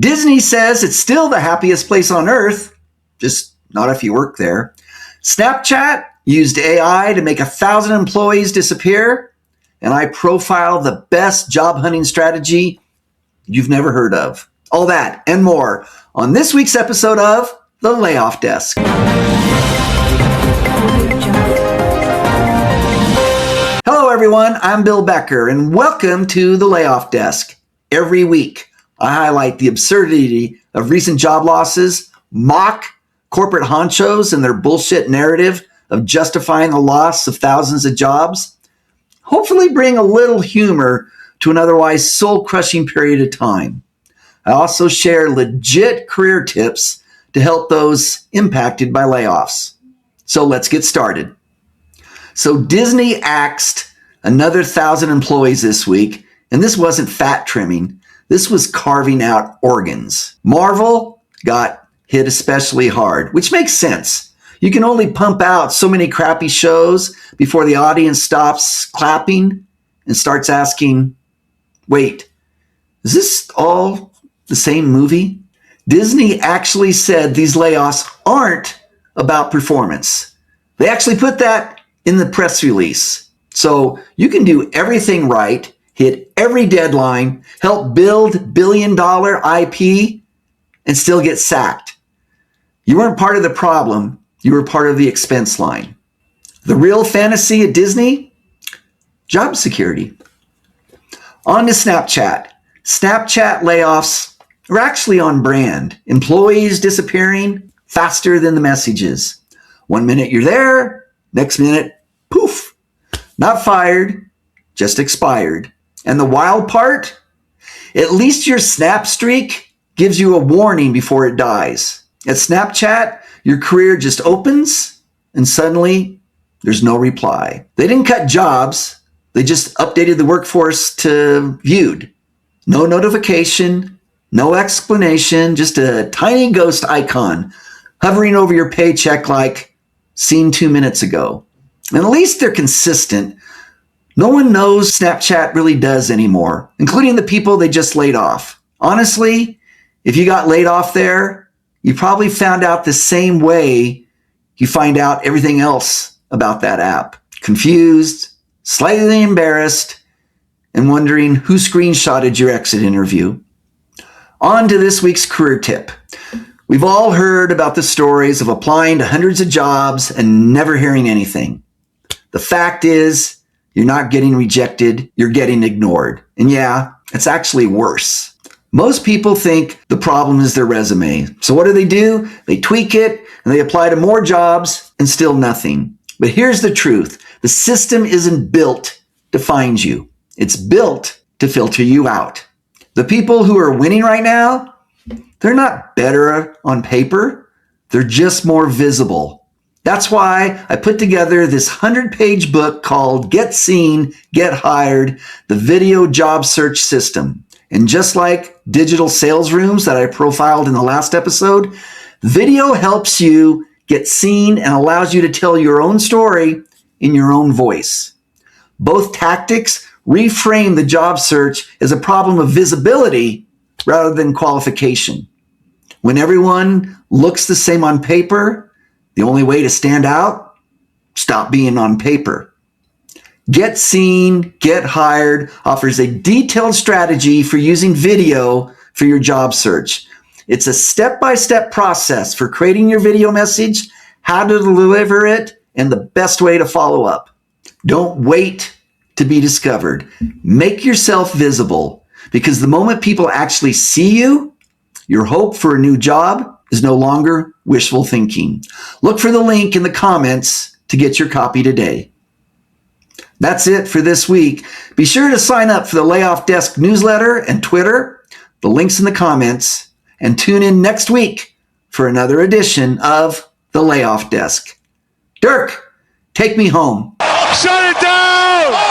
Disney says it's still the happiest place on earth, just not if you work there. Snapchat used AI to make 1,000 employees disappear. And I profile the best job hunting strategy you've never heard of. All that and more on this week's episode of The Layoff Desk. Hello, everyone. I'm Bill Becker, and welcome to The Layoff Desk. Every week, I highlight the absurdity of recent job losses, mock corporate honchos and their bullshit narrative of justifying the loss of thousands of jobs, hopefully bring a little humor to an otherwise soul-crushing period of time. I also share legit career tips to help those impacted by layoffs. So let's get started. So Disney axed another 1,000 employees this week, and this wasn't fat trimming. This was carving out organs. Marvel got hit especially hard, which makes sense. You can only pump out so many crappy shows before the audience stops clapping and starts asking, wait, is this all the same movie? Disney actually said these layoffs aren't about performance. They actually put that in the press release. So you can do everything right, hit every deadline, help build billion-dollar IP, and still get sacked. You weren't part of the problem. You were part of the expense line. The real fantasy at Disney? Job security. On to Snapchat. Snapchat layoffs are actually on brand. Employees disappearing faster than the messages. 1 minute you're there, next minute, poof. Not fired, just expired. And the wild part? At least your snap streak gives you a warning before it dies. At Snapchat, your career just opens and suddenly there's no reply. They didn't cut jobs. They just updated the workforce to viewed. No notification, no explanation, just a tiny ghost icon hovering over your paycheck like seen 2 minutes ago. And at least they're consistent. No one knows Snapchat really does anymore, including the people they just laid off. Honestly, if you got laid off there, you probably found out the same way you find out everything else about that app. Confused, slightly embarrassed, and wondering who screenshotted your exit interview. On to this week's career tip. We've all heard about the stories of applying to hundreds of jobs and never hearing anything. The fact is, you're not getting rejected, you're getting ignored. And yeah, it's actually worse. Most people think the problem is their resume. So what do? They tweak it and they apply to more jobs and still nothing. But here's the truth. The system isn't built to find you. It's built to filter you out. The people who are winning right now, they're not better on paper. They're just more visible. That's why I put together this 100-page book called Get Seen, Get Hired, the Video Job Search System. And just like digital sales rooms that I profiled in the last episode, video helps you get seen and allows you to tell your own story in your own voice. Both tactics reframe the job search as a problem of visibility rather than qualification. When everyone looks the same on paper, the only way to stand out, stop being on paper. Get Seen, Get Hired offers a detailed strategy for using video for your job search. It's a step-by-step process for creating your video message, how to deliver it, and the best way to follow up. Don't wait to be discovered. Make yourself visible, because the moment people actually see you, your hope for a new job is no longer wishful thinking. Look for the link in the comments to get your copy today. That's it for this week. Be sure to sign up for the Layoff Desk newsletter and Twitter. The link's in the comments. And tune in next week for another edition of The Layoff Desk. Dirk, take me home. Shut it down!